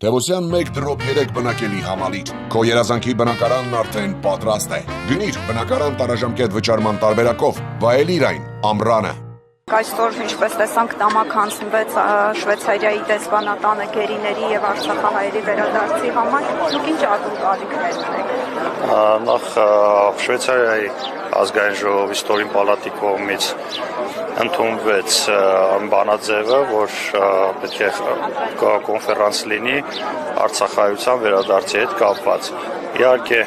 Թևոսյան 1-3 բնակելի համալիր։ Քո երազանքի բնակարանն արդեն պատրաստ է։ Գնիր բնակարան տարաժամկետ վճարման տարբերակով, վայելիր այն ամռանը։ Այսօր, ինչպես տեսանք, նամակ հանձնվեց Շվեյցարիայի դեսպանատանը գերիների եւ արցախահայերի վերադարձի համար։ Դուք ինչ ակնկալիքներ ունեք։ Նախ Շվեյցարիայի ազգային ժողովի ստորին պալատի կողմից ընդունվեց բանաձևը, որ պետք է կոնֆերանս լինի արցախայության վերադարձի հետ կապված։ Իհարկե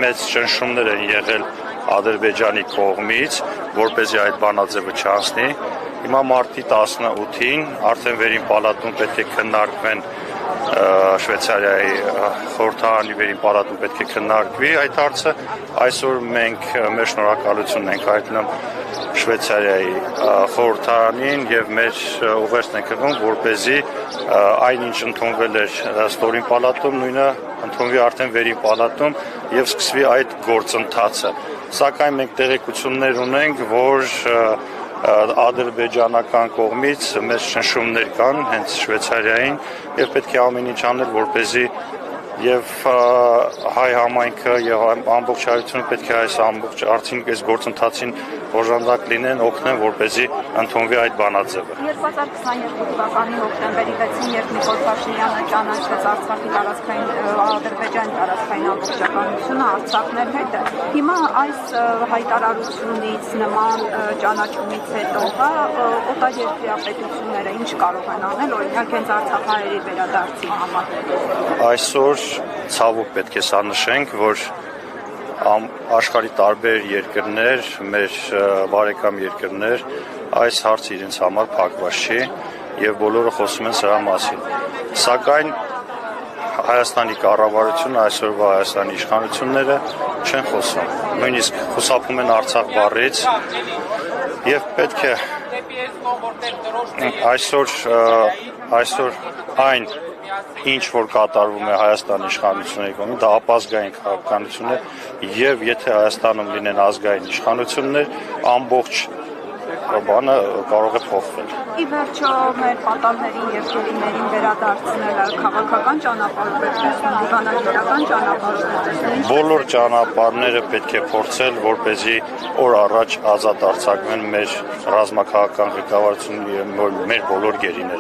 մեծ ճնշումներ են եղել Ադրբեջանի կողմից, որպեսզի այդ բանաձևը չանցնի։ Հիմա մարտի 18-ին արդեն վերին պալատում պետք է քննարկվեն Շվեյցարիայի խորհրդարանի վերին պալատում պետք է քննարկվի այդ հարցը։ Այսօր մենք մեր շնորհակալությունն ենք հայտնում Շվեյցարիայի խորհրդարանին եւ մեր ուղերձն ենք հղում, որպեսզի այնինչ ընդունվել էր ստորին պալատում, նույնը ընդունվի արդեն վերին պալատում եւ սկսվի այդ գործընթացը։ Սակայն մենք տեղեկություններ ունենք, որ ադրբեջանական կողմից մեծ ճնշումներ կան հենց Շվեյցարիային եւ պետք է ամեն ինչ անել, որպեսզի եւ հայ համայնքը եւ ամբողջ հայությունը պետք է այս ամբողջ արդյունք այս գործընթացին օժանդակ լինեն, օգնեն, որպեսզի ընդունվի այդ բանաձևը։ 2022 թվականի հոկտեմբերի 6-ին, երբ Նիկոլ Փաշինյանը ճանաչեց Արցախի տարածքային Ադրբեջանի տարածքային ամբողջականությունը, Արցախն էր հետը։ Հիմա այս հայտարարությունից, նման ճանաչումից հետո օտարերկրյա պետությունները ինչ կարող են անել, օրինակ հենց արցախահայերի վերադարձի համար։ Այսօր ցավոք պետք է սա նշենք, որ աշխարհի տարբեր երկրներ, մեր բարեկամ երկրներ այս հարցը իրենց համար փակված չի եւ բոլորը խոսում են սրա մասին։ Սակայն Հայաստանի կառավարությունը, այսօրվա Հայաստանի իշխանությունները չեն խոսում։ Նույնիսկ խուսափում են Արցախ բառից եւ պետք է այսօր այն ինչ որ կատարվում է Հայաստանի իշխանությունների կողմից, դա ապազգային քաղաքականություն է եւ եթե Հայաստանում լինեն ազգային իշխանություններ, ամբողջ բանը կարող է փոխվել։ Ի վերջո մեր պատաններին եւ գերիներին վերադարձնելը քաղաքական ճանապարհով է տեսնում, դիվանագիտական ճանապարհով է տեսնում։ Բոլոր ճանապարհները պետք է փորձել, որպեսզի օր առաջ ազատ արձակվեն մեր ռազմաքաղաքական ղեկավարությունն եւ մեր բոլոր գերիները։